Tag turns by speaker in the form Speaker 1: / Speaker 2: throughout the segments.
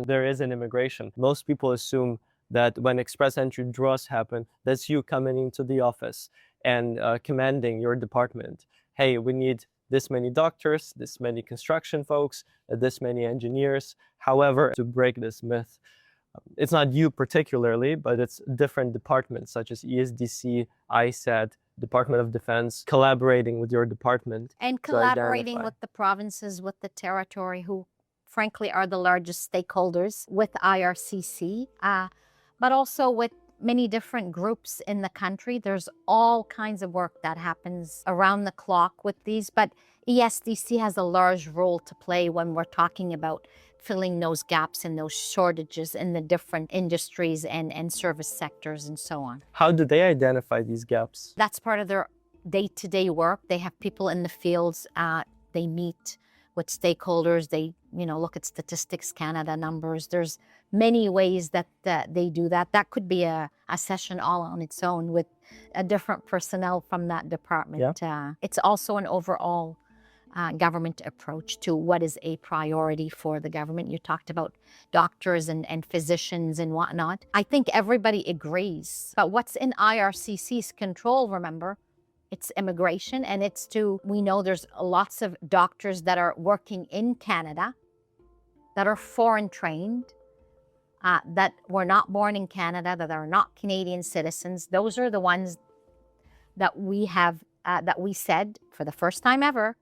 Speaker 1: there is in immigration. Most people assume that when express entry draws happen, that's you coming into the office and commanding your department. Hey, we need this many doctors, this many construction folks, this many engineers. However, to break this myth, it's not you particularly, but it's different departments such as ESDC, ISAT, Department of Defense, collaborating with your department.
Speaker 2: And collaborating with the provinces, with the territory, who frankly are the largest stakeholders, with IRCC, but also with many different groups in the country. There's all kinds of work that happens around the clock with these, but ESDC has a large role to play when we're talking about filling those gaps and those shortages in the different industries and service sectors and so on.
Speaker 1: How do they identify these gaps?
Speaker 2: That's part of their day-to-day work. They have people in the fields. They meet with stakeholders. They, look at Statistics Canada numbers. There's many ways that they do that. That could be a session all on its own with a different personnel from that department. Yeah. It's also an overall government approach to what is a priority for the government. You talked about doctors and physicians and whatnot. I think everybody agrees. But what's in IRCC's control, remember, it's immigration, and we know there's lots of doctors that are working in Canada that are foreign trained, that were not born in Canada, that are not Canadian citizens. Those are the ones that we have, that we said for the first time ever,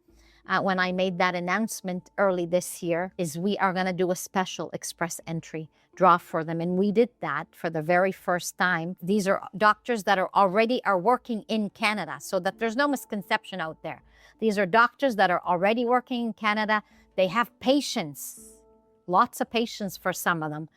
Speaker 2: when I made that announcement early this year, is we are going to do a special express entry draw for them. And we did that for the very first time. These are doctors that are working in Canada, so that there's no misconception out there. These are doctors that are already working in Canada. They have patients, lots of patients for some of them.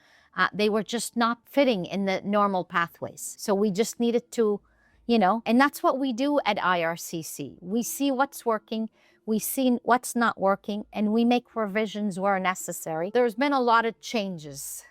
Speaker 2: They were just not fitting in the normal pathways. So we just needed to, and that's what we do at IRCC. We see what's working. We see what's not working, and we make revisions where necessary. There's been a lot of changes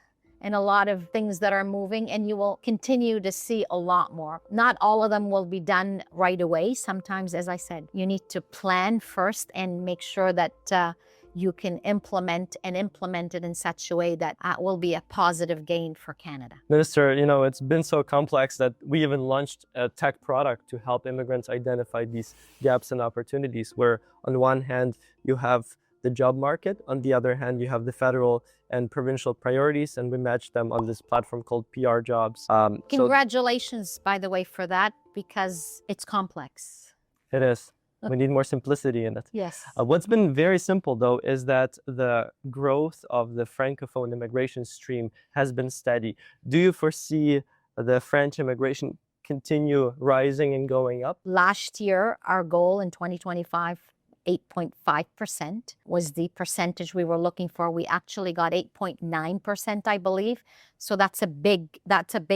Speaker 2: and a lot of things that are moving, and you will continue to see a lot more. Not all of them will be done right away. Sometimes, as I said, you need to plan first and make sure that you can implement it in such a way that will be a positive gain for Canada.
Speaker 1: Minister, it's been so complex that we even launched a tech product to help immigrants identify these gaps and opportunities, where on one hand, you have the job market, on the other hand, you have the federal and provincial priorities, and we match them on this platform called PR Jobs.
Speaker 2: Congratulations, by the way, for that, because it's complex.
Speaker 1: It is. We need more simplicity in it.
Speaker 2: Yes.
Speaker 1: What's been very simple, though, is that the growth of the Francophone immigration stream has been steady. Do you foresee the French immigration continue rising and going up?
Speaker 2: Last year, our goal in 2025, 8.5% was the percentage we were looking for. We actually got 8.9%, I believe. So that's a big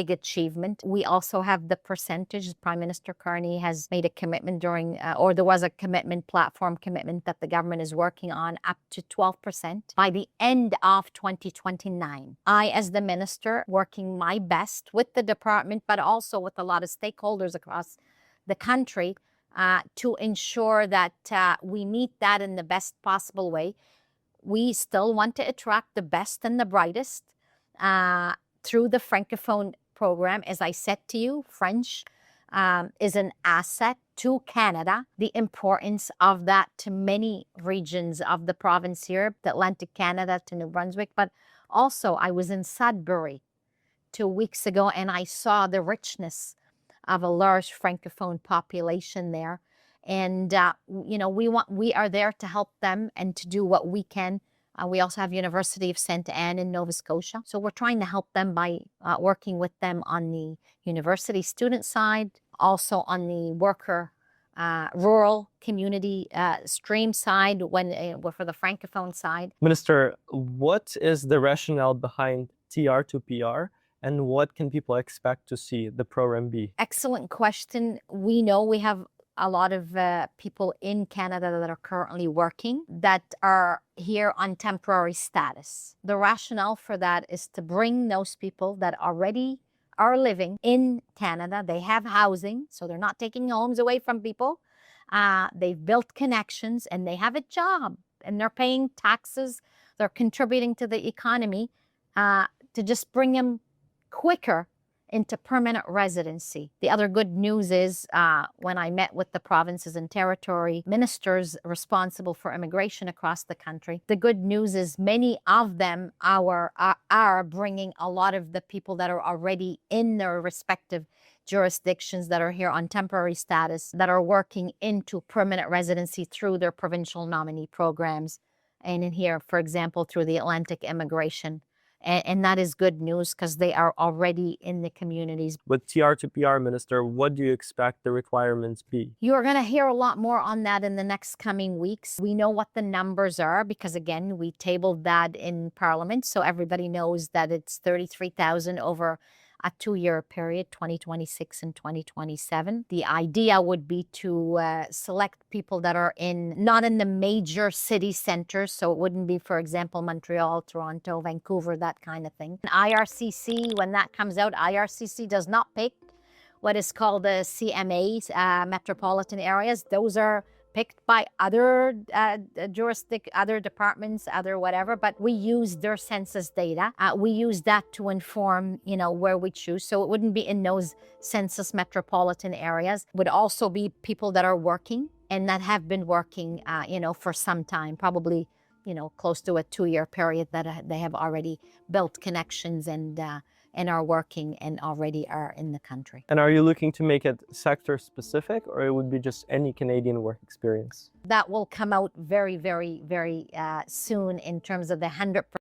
Speaker 2: achievement. We also have the percentage. Prime Minister Carney has made a commitment there was a platform commitment that the government is working on, up to 12% by the end of 2029. I, as the minister, working my best with the department, but also with a lot of stakeholders across the country, to ensure that we meet that in the best possible way. We still want to attract the best and the brightest through the Francophone program. As I said to you, French is an asset to Canada. The importance of that to many regions of the province here, the Atlantic Canada to New Brunswick. But also, I was in Sudbury 2 weeks ago, and I saw the richness of a large Francophone population there. And, we are there to help them and to do what we can. We also have University of St. Anne in Nova Scotia. So we're trying to help them by working with them on the university student side, also on the worker, rural community stream side for the Francophone side.
Speaker 1: Minister, what is the rationale behind TR to PR? And what can people expect to see the program be?
Speaker 2: Excellent question. We know we have a lot of people in Canada that are currently working that are here on temporary status. The rationale for that is to bring those people that already are living in Canada. They have housing, so they're not taking homes away from people. They've built connections and they have a job and they're paying taxes. They're contributing to the economy. to just bring them quicker into permanent residency. The other good news is when I met with the provinces and territory ministers responsible for immigration across the country, the good news is many of them are bringing a lot of the people that are already in their respective jurisdictions that are here on temporary status that are working into permanent residency through their provincial nominee programs. And in here, for example, through the Atlantic Immigration. And that is good news because they are already in the communities.
Speaker 1: With TR to PR, Minister, what do you expect the requirements be?
Speaker 2: You are going to hear a lot more on that in the next coming weeks. We know what the numbers are because, again, we tabled that in Parliament, so everybody knows that it's 33,000 over a 2-year period, 2026 and 2027. The idea would be to select people that are not in the major city centers, so it wouldn't be, for example, Montreal, Toronto, Vancouver, that kind of thing. IRCC, when that comes out, IRCC does not pick what is called the CMAs, metropolitan areas. Those are picked by other other departments, other whatever, but we use their census data. We use that to inform, where we choose. So it wouldn't be in those census metropolitan areas. It would also be people that are working and that have been working, for some time, probably, close to a 2-year period that they have already built connections and are working and already are in the country.
Speaker 1: And are you looking to make it sector specific, or it would be just any Canadian work experience?
Speaker 2: That will come out very, very, very soon in terms of the 100%